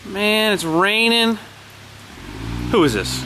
Man, it's raining. Who is this?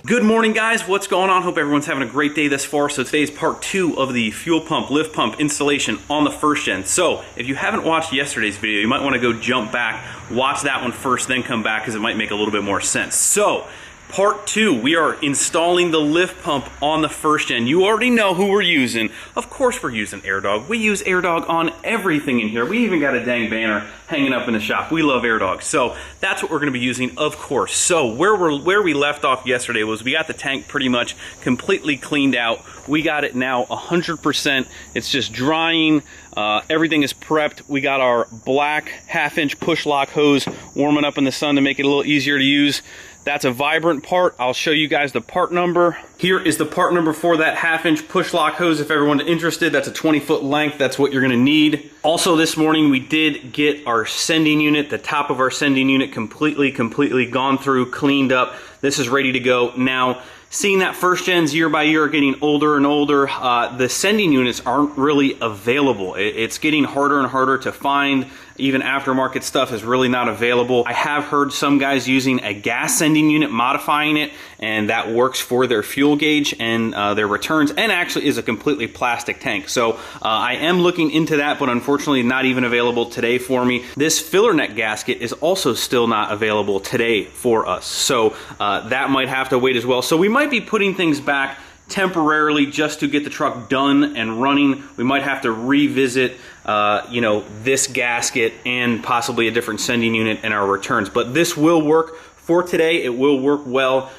Good morning, guys. What's going on? Hope everyone's having a great day thus far. So today's part 2 of the fuel pump, lift pump installation on the first gen. So if you haven't watched yesterday's video, you might want to go jump back, watch that one first, then come back because it might make a little bit more sense. So part 2, we are installing the lift pump on the first gen. You already know who we're using. Of course we're using AirDog. We use AirDog on everything in here. We even got a dang banner hanging up in the shop. We love AirDog. So that's what we're gonna be using, of course. So where we left off yesterday was we got the tank pretty much completely cleaned out. We got it now 100%. It's just drying. Everything is prepped. We got our black 1/2-inch push lock hose warming up in the sun to make it a little easier to use. That's a vibrant part. I'll show you guys the part number. Here is the part number for that 1/2-inch push lock hose if everyone's interested. That's a 20-foot length. That's what you're gonna need. Also this morning we did get our sending unit, the top of our sending unit completely gone through, cleaned up. This is ready to go. Now, seeing that first gens year by year are getting older and older, the sending units aren't really available. It's getting harder and harder to find. Even aftermarket stuff is really not available. I have heard some guys using a gas sending unit, modifying it, and that works for their fuel gauge and their returns, and actually is a completely plastic tank. So I am looking into that, but unfortunately not even available today for me. This filler neck gasket is also still not available today for us. So that might have to wait as well. So we might be putting things back temporarily just to get the truck done and running. We might have to revisit you know, this gasket and possibly a different sending unit in our returns. But this will work for today. It will work well.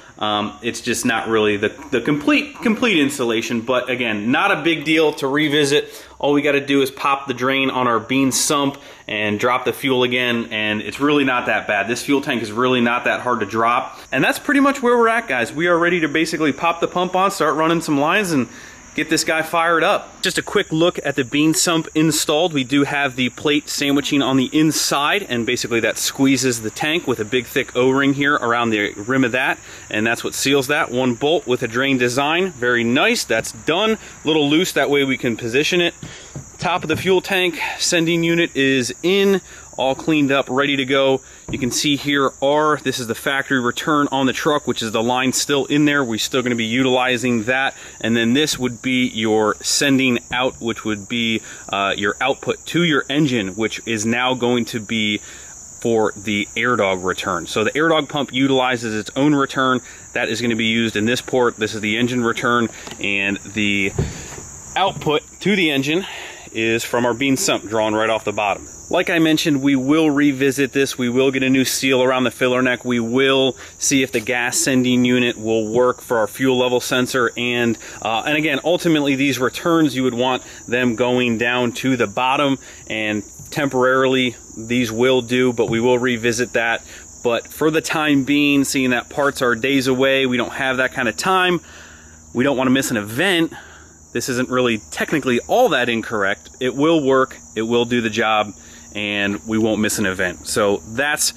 It's just not really the complete installation, but again, not a big deal to revisit. All we got to do is pop the drain on our bean sump and drop the fuel again, and it's really not that bad. This fuel tank is really not that hard to drop, and that's pretty much where we're at, guys. We are ready to basically pop the pump on, start running some lines, and get this guy fired up. Just a quick look at the bean sump installed. We do have the plate sandwiching on the inside, and basically that squeezes the tank with a big thick O-ring here around the rim of that, and that's what seals that. One bolt with a drain design. Very nice. That's done. A little loose, that way we can position it. Top of the fuel tank sending unit is in, all cleaned up, ready to go. You can see here this is the factory return on the truck, which is the line still in there. We're still going to be utilizing that. And then this would be your sending out, which would be your output to your engine, which is now going to be for the AirDog return. So the AirDog pump utilizes its own return. That is going to be used in this port. This is the engine return, and the output to the engine is from our bean sump drawn right off the bottom. Like I mentioned, we will revisit this. We will get a new seal around the filler neck. We will see if the gas sending unit will work for our fuel level sensor. And again, ultimately these returns, you would want them going down to the bottom, and temporarily these will do, but we will revisit that. But for the time being, seeing that parts are days away, we don't have that kind of time. We don't want to miss an event. This isn't really technically all that incorrect. It will work, it will do the job, and we won't miss an event. So that's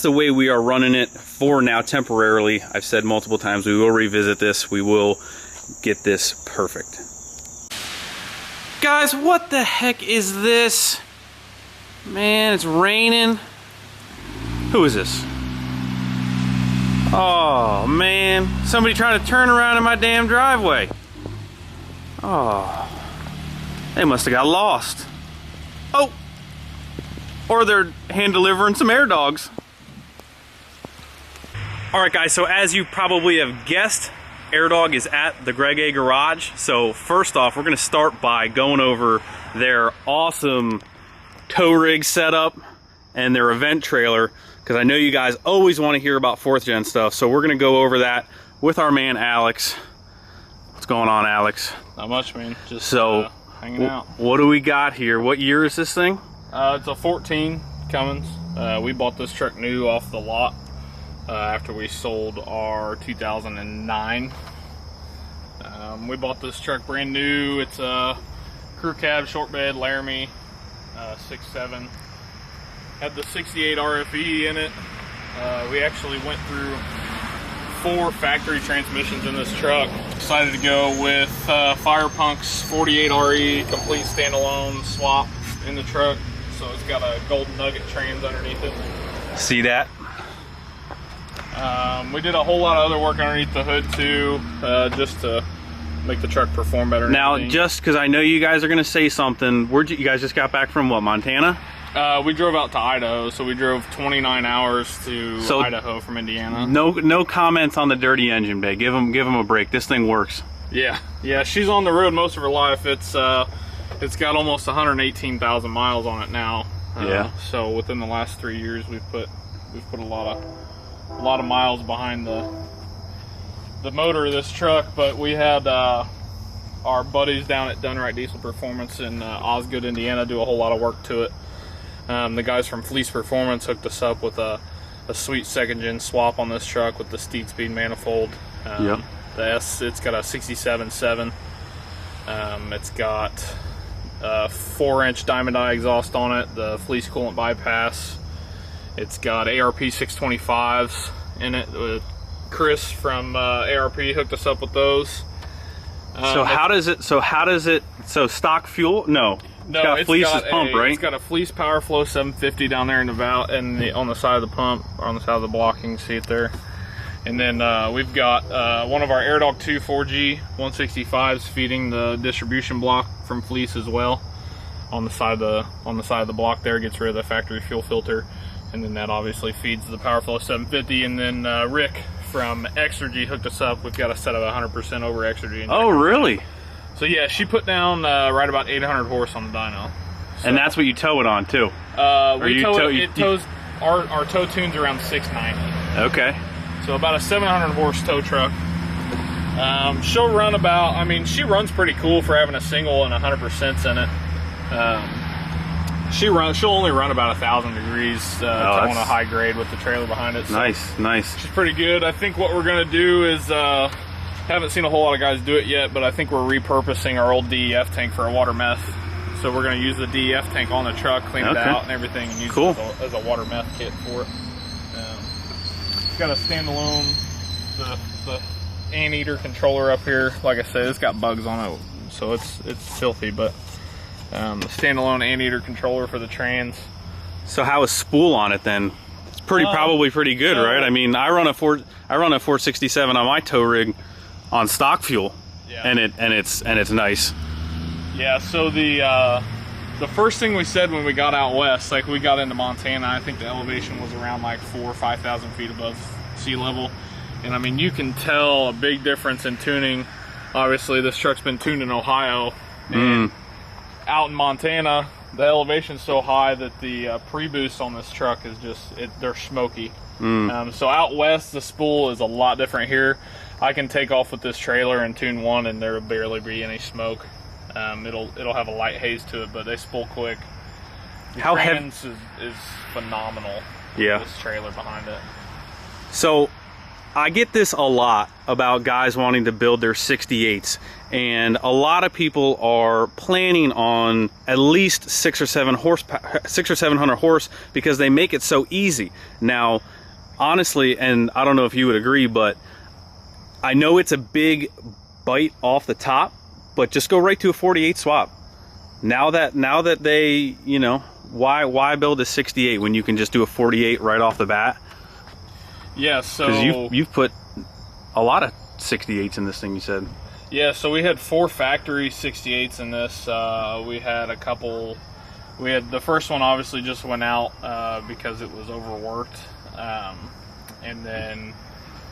the way we are running it for now, temporarily. I've said multiple times, we will revisit this. We will get this perfect. Guys, what the heck is this? Man, it's raining. Who is this? Oh man, somebody trying to turn around in my damn driveway. Oh, they must have got lost. Oh, or they're hand delivering some AirDogs. All right, guys, so as you probably have guessed, AirDog is at the Greg A garage. So first off, we're gonna start by going over their awesome tow rig setup and their event trailer, because I know you guys always want to hear about 4th gen stuff. So we're gonna go over that with our man Alex. What's going on, Alex? Not much, man. Just hanging out. What do we got here? What year is this thing? It's a 14 Cummins. We bought this truck new off the lot after we sold our 2009. We bought this truck brand new. It's a crew cab, short bed, Laramie, 6.7. Had the 68 RFE in it. We actually went through 4 factory transmissions in this truck. Decided to go with Firepunk's 48RE complete standalone swap in the truck. So it's got a golden nugget trans underneath it. See that? We did a whole lot of other work underneath the hood too, just to make the truck perform better. Now, just because I know you guys are going to say something, you guys just got back from what, Montana? We drove out to Idaho, so we drove 29 hours to Idaho from Indiana. No comments on the dirty engine bay. Give them a break. This thing works. Yeah, she's on the road most of her life. It's got almost 118,000 miles on it now. Yeah. So within the last 3 years, we've put a lot of miles behind the motor of this truck. But we had our buddies down at Dunright Diesel Performance in Osgood, Indiana, do a whole lot of work to it. The guys from Fleece Performance hooked us up with a sweet second gen swap on this truck with the Steed Speed manifold. It's got a 67.7. It's got a 4-inch diamond eye exhaust on it, the Fleece coolant bypass. It's got ARP 625s in it. Chris from ARP hooked us up with those. So stock fuel? No, it's got pump, right? It's got a Fleece PowerFlow 750 down there in the valve and on the side of the pump, or on the side of the block. You can see it there. And then we've got one of our AirDog 2 4G 165s feeding the distribution block from Fleece as well. On the side of the block there, gets rid of the factory fuel filter, and then that obviously feeds the PowerFlow 750. And then Rick from Exergy hooked us up. We've got a set of 100% over Exergy. Oh, really? So yeah, she put down right about 800 horse on the dyno. So, and that's what you tow it on too? Our tow tune's around 690. Okay. So about a 700 horse tow truck. She'll run about, she runs pretty cool for having a single and 100% in it. She'll only run about 1,000 degrees towing a high grade with the trailer behind it. So nice. She's pretty good. I think what we're gonna do is, haven't seen a whole lot of guys do it yet, but I think we're repurposing our old DEF tank for a water meth. So we're gonna use the DEF tank on the truck, clean it out and everything, and use it as a water meth kit for it. It's got a standalone, the anteater controller up here. Like I said, it's got bugs on it, so it's filthy, but the standalone anteater controller for the trans. So how is spool on it then? It's probably pretty good, right? I run a 467 on my tow rig on stock fuel, and it's nice. Yeah. So the first thing we said when we got out west, like we got into Montana, I think the elevation was around like 4,000 or 5,000 feet above sea level, and you can tell a big difference in tuning. Obviously, this truck's been tuned in Ohio, and out in Montana, the elevation's so high that the pre-boosts on this truck is they're smoky. So out west, the spool is a lot different. Here, I can take off with this trailer and tune one, and there'll barely be any smoke. It'll have a light haze to it, but they spool quick. The trans is phenomenal. Yeah. With this trailer behind it. So I get this a lot about guys wanting to build their 68s, and a lot of people are planning on at least 600 or 700 horse because they make it so easy. Now, honestly, and I don't know if you would agree, but I know it's a big bite off the top, but just go right to a 48 swap. Now that they, why build a 68 when you can just do a 48 right off the bat? Yeah, so because you've put a lot of 68s in this thing, you said. Yeah, so we had 4 factory 68s in this. We had a couple. We had the first one obviously just went out because it was overworked, and then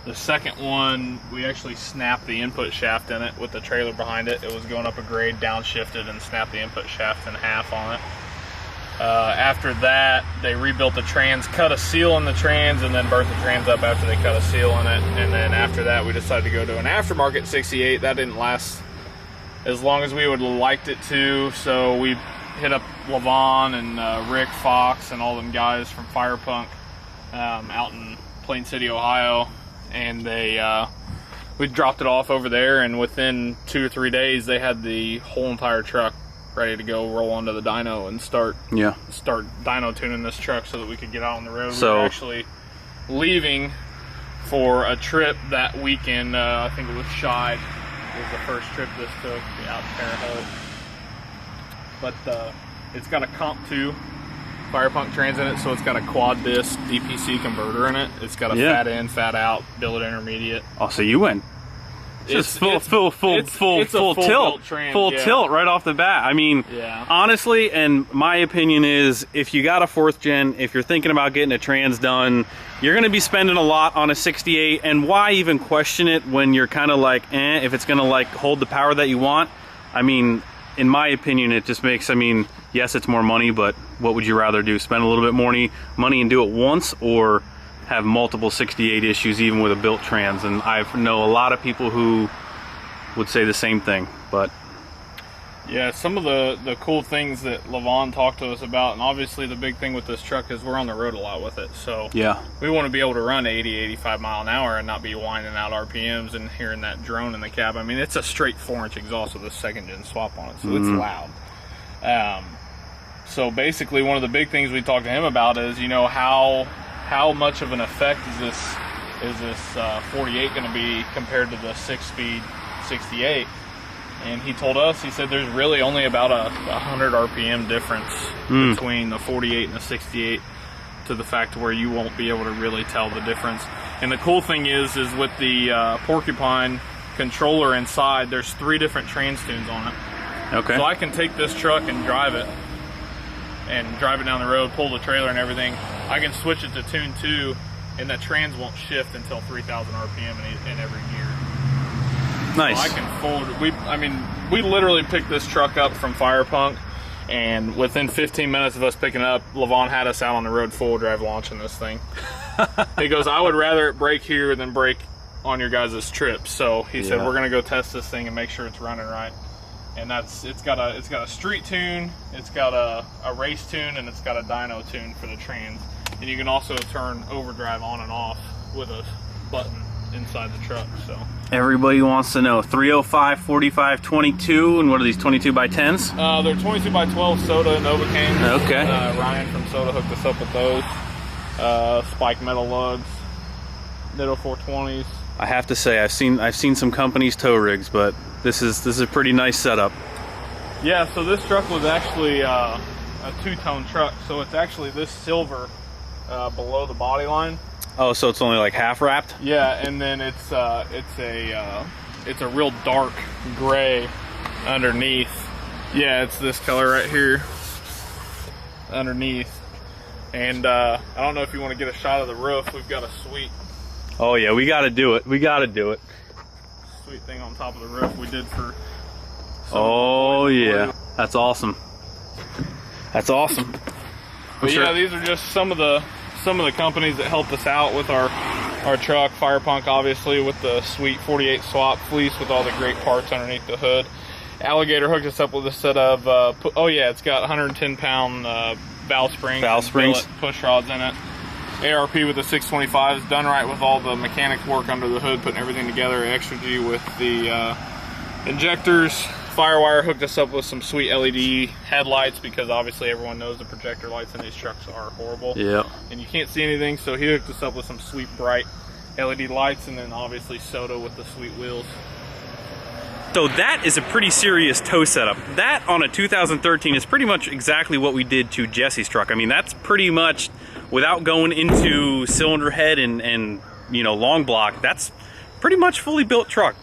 the second one we actually snapped the input shaft in it with the trailer behind it. It was going up a grade, downshifted, and snapped the input shaft in half on it. After that, they rebuilt the trans, cut a seal in the trans, and then burnt the trans up after they cut a seal in it. And then after that, we decided to go to an aftermarket 68. That didn't last as long as we would have liked it to, so we hit up Levon and Rick Fox and all them guys from Firepunk out in Plain City, Ohio, and we dropped it off over there, and within 2 or 3 days, they had the whole entire truck ready to go, roll onto the dyno and start dyno tuning this truck so that we could get out on the road. So we were actually leaving for a trip that weekend. I think it was Shide. It was the first trip this took out to Terre Haute. But it's got a Comp 2 Fire Punk trans in it, so it's got a quad disc DPC converter in it. It's got a fat in, fat out, billet intermediate. Oh, so you went just full tilt, tilt right off the bat. I mean, honestly, and my opinion is, if you got a 4th gen, if you're thinking about getting a trans done, you're going to be spending a lot on a 68. And why even question it when you're kind of like, if it's going to like hold the power that you want? I mean, in my opinion, it just makes, I mean, yes, it's more money, but what would you rather do? Spend a little bit more money and do it once, or have multiple 68 issues even with a built trans? And I know a lot of people who would say the same thing. But yeah, some of the cool things that Levon talked to us about, and obviously the big thing with this truck is we're on the road a lot with it, so yeah, we want to be able to run 80-85 mile an hour and not be winding out RPMs and hearing that drone in the cab. I mean, it's a straight 4-inch exhaust with a 2nd gen swap on it, so it's loud. So basically, one of the big things we talked to him about is, you know, how much of an effect is this 48 going to be compared to the 6-speed 68? And he told us, he said there's really only about a 100 RPM difference between the 48 and the 68, to the fact where you won't be able to really tell the difference. And the cool thing is with the Porcupine controller inside, there's 3 different trans tunes on it. Okay. So I can take this truck and drive it down the road, pull the trailer and everything. I can switch it to tune 2, and that trans won't shift until 3,000 RPM in every gear. Nice. So I can forward. We literally picked this truck up from Fire Punk, and within 15 minutes of us picking it up, Levon had us out on the road full drive launching this thing. He goes, I would rather it break here than break on your guys' trip. So he said, we're gonna go test this thing and make sure it's running right. And it's got a street tune, it's got a race tune, and it's got a dyno tune for the trans. And you can also turn overdrive on and off with a button inside the truck. So everybody wants to know 305, 45, 22, and what are these 22 by 10s? They're 22 by 12 Soda and Novocaine. Okay. Ryan from Soda hooked us up with those. Spike metal lugs, Ditto 420s. I have to say, I've seen some companies' tow rigs, but this is a pretty nice setup. Yeah, so this truck was actually a 2-tone truck, so it's actually this silver below the body line. Oh, so it's only like half wrapped? Yeah, and then it's a real dark gray underneath. Yeah, it's this color right here underneath. And I don't know if you want to get a shot of the roof. We've got a sweet. Oh yeah, we got to do it. We got to do it. Sweet thing on top of the roof we did for. Oh yeah, that's awesome. That's awesome. But yeah, these are just some of the companies that helped us out with our truck. Fire Punk, obviously, with the sweet 48 swap fleece with all the great parts underneath the hood. Alligator hooked us up with a set of it's got 110-pound valve springs, push rods in it. ARP with the 625 is done right with all the mechanics work under the hood, putting everything together. Extra G with the injectors. Firewire hooked us up with some sweet LED headlights, because obviously everyone knows the projector lights in these trucks are horrible. Yeah. And you can't see anything, so he hooked us up with some sweet bright LED lights, and then obviously Soda with the sweet wheels. So that is a pretty serious tow setup. That on a 2013 is pretty much exactly what we did to Jesse's truck. I mean, that's pretty much, without going into cylinder head and you know, long block, that's pretty much fully built truck.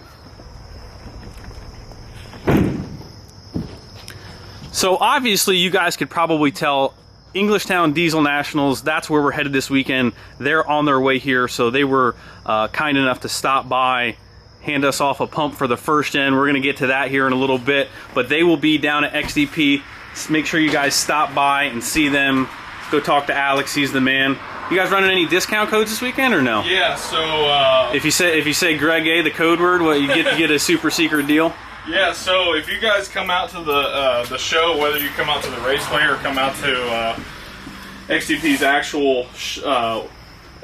So obviously you guys could probably tell Englishtown Diesel Nationals, that's where we're headed this weekend. They're on their way here, so they were kind enough to stop by, hand us off a pump for the first gen. We're gonna get to that here in a little bit, but they will be down at XDP. Make sure you guys stop by and see them. Go talk to Alex, he's the man. You guys running any discount codes this weekend or no? Yeah, so if you say Greg A, the code word, what you get a super secret deal? Yeah, so if you guys come out to the show, whether you come out to the raceway or come out to XDP's actual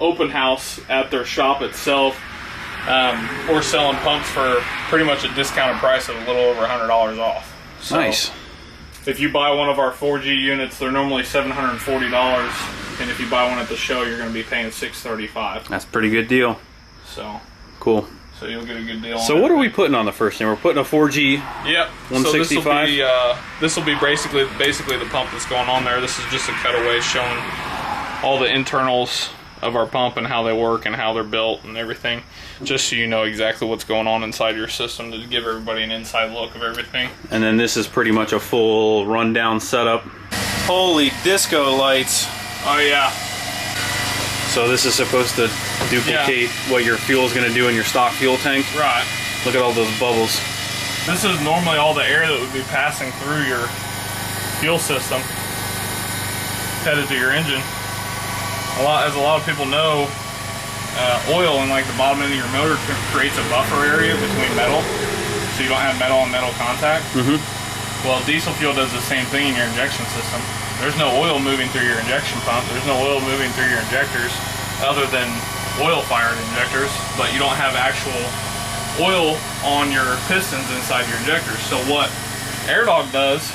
open house at their shop itself, we're selling pumps for pretty much a discounted price of a little over $100 off. So nice. If you buy one of our 4G units, they're normally $740, and if you buy one at the show, you're going to be paying $635. That's a pretty good deal. So cool. So you'll get a good deal. So what are we putting on the first thing? We're putting a 4G. Yep. 165. So this will be basically the pump that's going on there. This is just a cutaway showing all the internals of our pump and how they work and how they're built and everything, just so you know exactly what's going on inside your system, to give everybody an inside look of everything. And then this is pretty much a full rundown setup. Holy disco lights. Oh yeah. So this is supposed to duplicate what your fuel is going to do in your stock fuel tank. Right. Look at all those bubbles. This is normally all the air that would be passing through your fuel system, headed to your engine. As a lot of people know, oil in like the bottom end of your motor creates a buffer area between metal, so you don't have metal on metal contact. Well, diesel fuel does the same thing in your injection system. There's no oil moving through your injection pump. There's no oil moving through your injectors other than oil-fired injectors, but you don't have actual oil on your pistons inside your injectors. So what AirDog does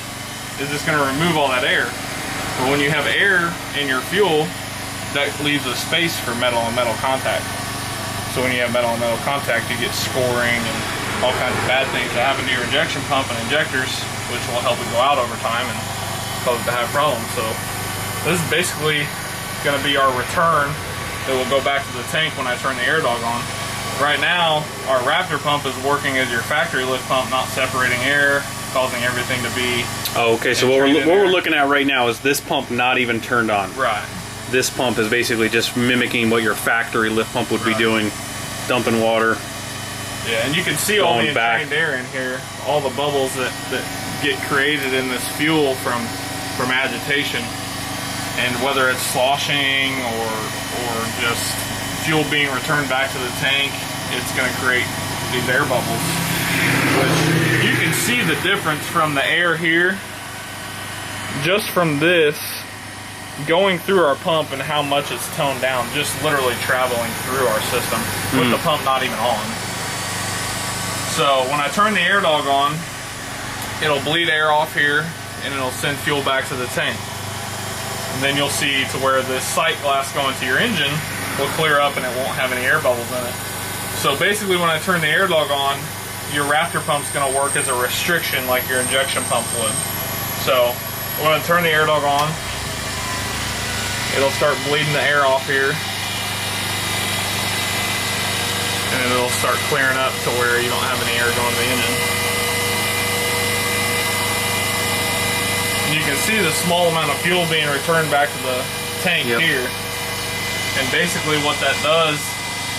is it's going to remove all that air. But when you have air in your fuel, that leaves a space for metal on metal contact. So when you have metal on metal contact, you get scoring and all kinds of bad things that happen to your injection pump and injectors, which will help it go out over time and cause it to have problems. So this is basically going to be our return that will go back to the tank when I turn the AirDog on. Right now, our Raptor pump is working as your factory lift pump, not separating air, causing everything to be... Oh, okay, so what we're looking at right now is this pump not even turned on. Right. This pump is basically just mimicking what your factory lift pump would be doing, dumping water. Yeah, and you can see all the entrained air in here, all the bubbles that get created in this fuel from agitation, and whether it's sloshing or just fuel being returned back to the tank, it's going to create these air bubbles. Which you can see the difference from the air here, just from this going through our pump and how much it's toned down, just literally traveling through our system with the pump not even on. So when I turn the AirDog on, it'll bleed air off here and it'll send fuel back to the tank. And then you'll see to where this sight glass going to your engine will clear up and it won't have any air bubbles in it. So basically when I turn the AirDog on, your Raptor pump's going to work as a restriction like your injection pump would. So when I turn the AirDog on, it'll start bleeding the air off here, and then it'll start clearing up to where you don't have any air going to the engine. And you can see the small amount of fuel being returned back to the tank here. And basically what that does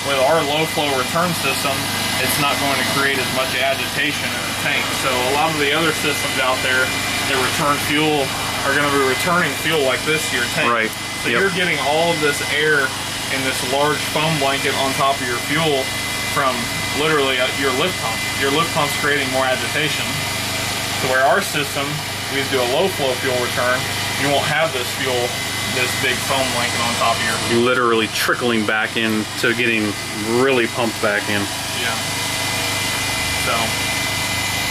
with our low flow return system, it's not going to create as much agitation in the tank. So a lot of the other systems out there that return fuel are going to be returning fuel like this to your tank. Right. So you're getting all of this air in this large foam blanket on top of your fuel from literally your lift pump. Your lift pump's creating more agitation. To where our system, we do a low flow fuel return, you won't have this fuel, this big foam blanket on top of your fuel. Literally trickling back in to getting really pumped back in. Yeah. So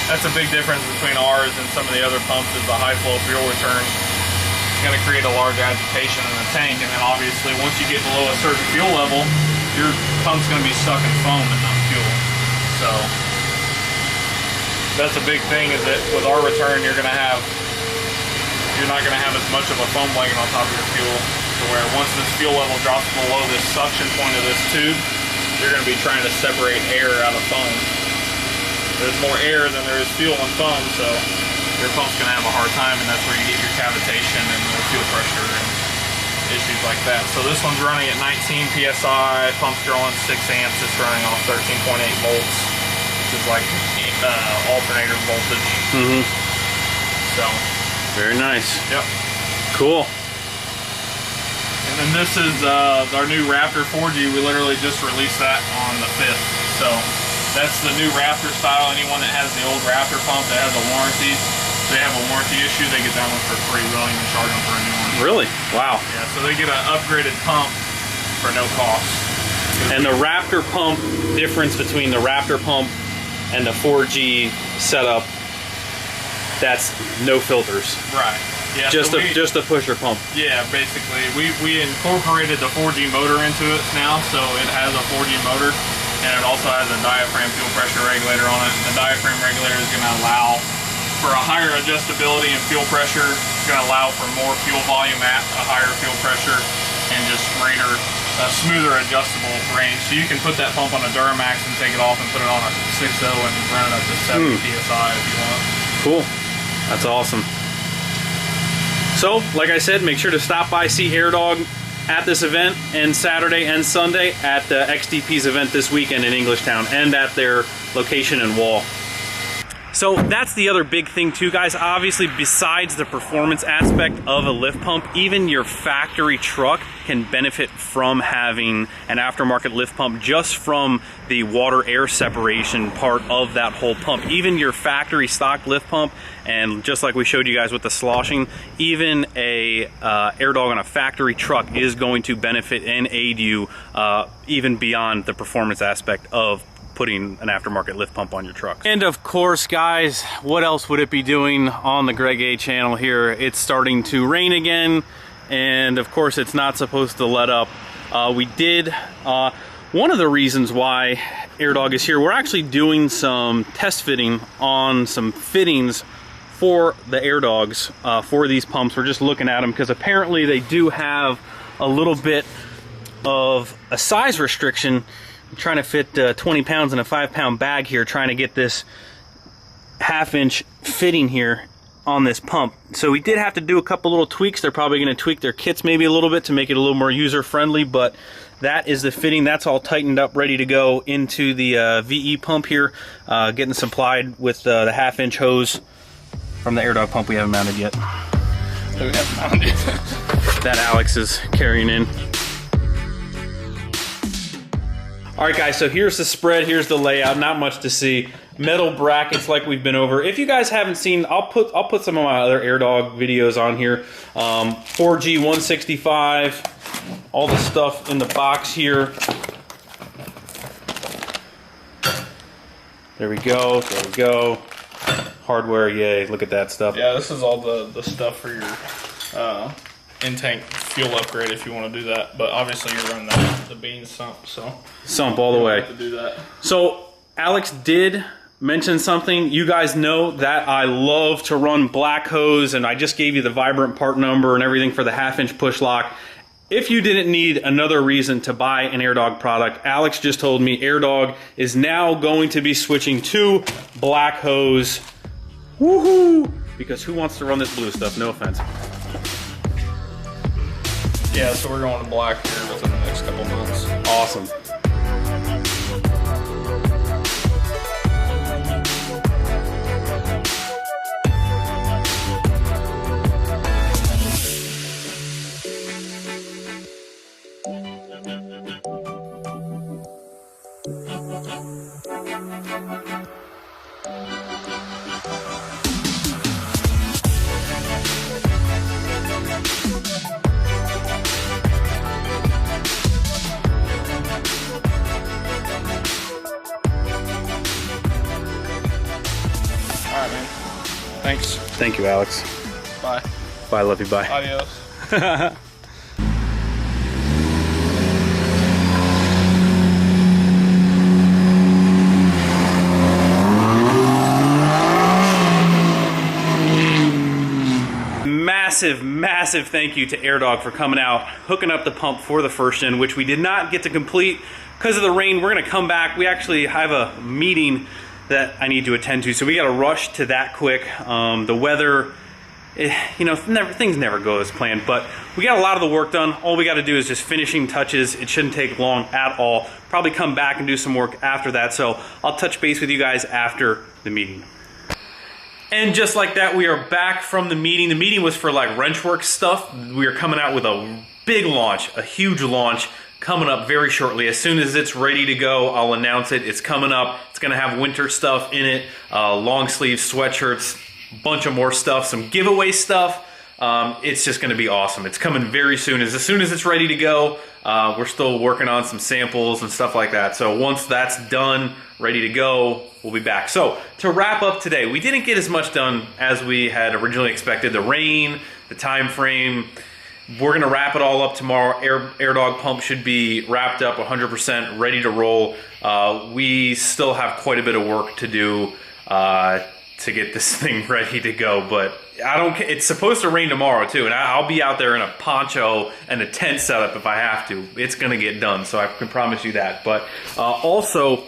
that's a big difference between ours and some of the other pumps, is the high flow fuel return. Going to create a large agitation in the tank, and then obviously once you get below a certain fuel level, your pump's going to be stuck in foam and not fuel. So that's a big thing, is that with our return you're not going to have as much of a foam blanket on top of your fuel, to where once this fuel level drops below this suction point of this tube, you're going to be trying to separate air out of foam. There's more air than there is fuel in foam, so your pump's going to have a hard time, and that's where you get your cavitation and the fuel pressure and issues like that. So this one's running at 19 PSI, pump's drawing 6 amps, it's running off 13.8 volts, which is like alternator voltage. So. Very nice. Yep. Cool. And then this is our new Raptor 4G. We literally just released that on the 5th. So that's the new Raptor style. Anyone that has the old Raptor pump that has a warranty, if they have a warranty issue, they get that one for free. We don't even charge them for a new one. Really? Wow. Yeah, so they get an upgraded pump for no cost. And the Raptor pump, difference between the Raptor pump and the 4G setup, that's no filters. Right. Yeah. Just a pusher pump. Yeah, basically. We incorporated the 4G motor into it now, so it has a 4G motor. and it also has a diaphragm fuel pressure regulator on it. The diaphragm regulator is going to allow for a higher adjustability in fuel pressure. It's going to allow for more fuel volume at a higher fuel pressure and just greater, smoother adjustable range. So you can put that pump on a Duramax and take it off and put it on a 6.0 and run it up to 70 PSI if you want. Cool. That's awesome. So, like I said, make sure to stop by, see AirDog at this event, and Saturday and Sunday at the XDP's event this weekend in Englishtown, and at their location in Wall. So that's the other big thing too, guys. Obviously, besides the performance aspect of a lift pump, even your factory truck can benefit from having an aftermarket lift pump, just from the water-air separation part of that whole pump. Even your factory stock lift pump, and just like we showed you guys with the sloshing, even a AirDog on a factory truck is going to benefit and aid you even beyond the performance aspect of putting an aftermarket lift pump on your truck. And of course, guys, what else would it be doing on the Greg A channel here? It's starting to rain again, and of course it's not supposed to let up. We did, one of the reasons why AirDog is here, we're actually doing some test fitting on some fittings for the AirDogs for these pumps. We're just looking at them because apparently they do have a little bit of a size restriction. I'm trying to fit 20 pounds in a 5-pound bag here, trying to get this 1/2-inch fitting here on this pump. So we did have to do a couple little tweaks. They're probably going to tweak their kits maybe a little bit to make it a little more user-friendly, but that is the fitting. That's all tightened up, ready to go into the VE pump here, getting supplied with the 1/2-inch hose from the AirDog pump we haven't mounted yet. That Alex is carrying in. All right, guys, so here's the spread, here's the layout, not much to see. Metal brackets like we've been over. If you guys haven't seen, I'll put some of my other AirDog videos on here. 4G 165, all the stuff in the box here. There we go, there we go. Hardware, yay, look at that stuff. Yeah, this is all the stuff for your in-tank fuel upgrade if you want to do that, but obviously you're running the bean sump, so sump all the way. To do that. So Alex did mention something. You guys know that I love to run black hose, and I just gave you the Vibrant part number and everything for the 1/2-inch push lock. If you didn't need another reason to buy an AirDog product, Alex just told me AirDog is now going to be switching to black hose. Woohoo! Because who wants to run this blue stuff? No offense. Yeah, so we're going to black here within the next couple months. Awesome. Alright, man. Thanks. Thank you, Alex. Bye. Bye, love you, bye. Adios. Massive thank you to AirDog for coming out, hooking up the pump for the first gen, which we did not get to complete because of the rain. We're going to come back. We actually have a meeting that I need to attend to, so we got to rush to that quick. The weather, you know, things never go as planned, but we got a lot of the work done. All we got to do is just finishing touches. It shouldn't take long at all. Probably come back and do some work after that, so I'll touch base with you guys after the meeting. And just like that, we are back from the meeting. The meeting was for like wrenchwork stuff. We are coming out with a big launch, a huge launch, coming up very shortly. As soon as it's ready to go, I'll announce it. It's coming up. It's gonna have winter stuff in it, long sleeve sweatshirts, bunch of more stuff, some giveaway stuff. It's just gonna be awesome. It's coming very soon. As soon as it's ready to go, we're still working on some samples and stuff like that. So once that's done, ready to go, we'll be back. So to wrap up today, we didn't get as much done as we had originally expected. The rain, the time frame, we're gonna wrap it all up tomorrow. Air dog pump should be wrapped up 100%, ready to roll. We still have quite a bit of work to do to get this thing ready to go, but it's supposed to rain tomorrow too, and I'll be out there in a poncho and a tent setup if I have to. It's gonna get done, so I can promise you that. But also,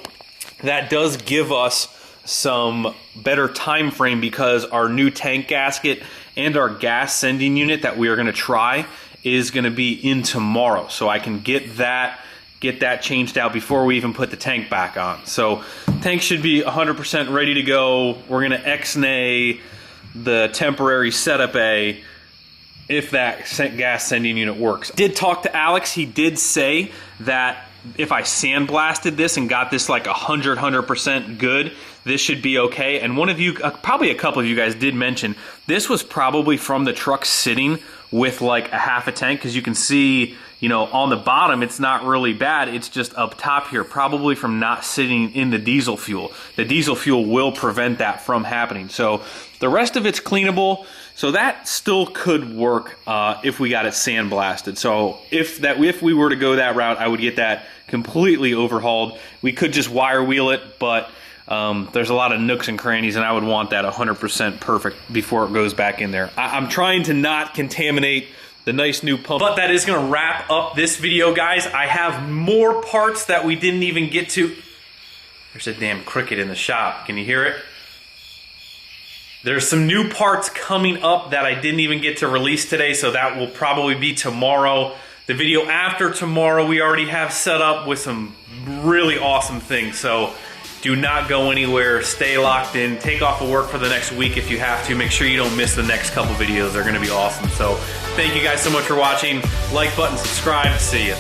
that does give us some better time frame, because our new tank gasket and our gas sending unit that we are gonna try is gonna be in tomorrow. So I can get that changed out before we even put the tank back on. So tank should be 100% ready to go. We're gonna X-nay the temporary setup A if that gas sending unit works. Did talk to Alex. He did say that if I sandblasted this and got this like 100% good, this should be okay. And one of you, probably a couple of you guys did mention, this was probably from the truck sitting with like a half a tank, because you can see, you know, on the bottom, it's not really bad. It's just up top here, probably from not sitting in the diesel fuel. The diesel fuel will prevent that from happening. So the rest of it's cleanable. So that still could work if we got it sandblasted. So if we were to go that route, I would get that completely overhauled. We could just wire wheel it, but there's a lot of nooks and crannies, and I would want that 100% perfect before it goes back in there. I'm trying to not contaminate the nice new pump. But that is gonna wrap up this video, guys. I have more parts that we didn't even get to. There's a damn cricket in the shop. Can you hear it? There's some new parts coming up that I didn't even get to release today, so that will probably be tomorrow. The video after tomorrow, we already have set up with some really awesome things, so do not go anywhere. Stay locked in. Take off of work for the next week if you have to. Make sure you don't miss the next couple videos. They're gonna be awesome. So thank you guys so much for watching. Like button, subscribe. See ya.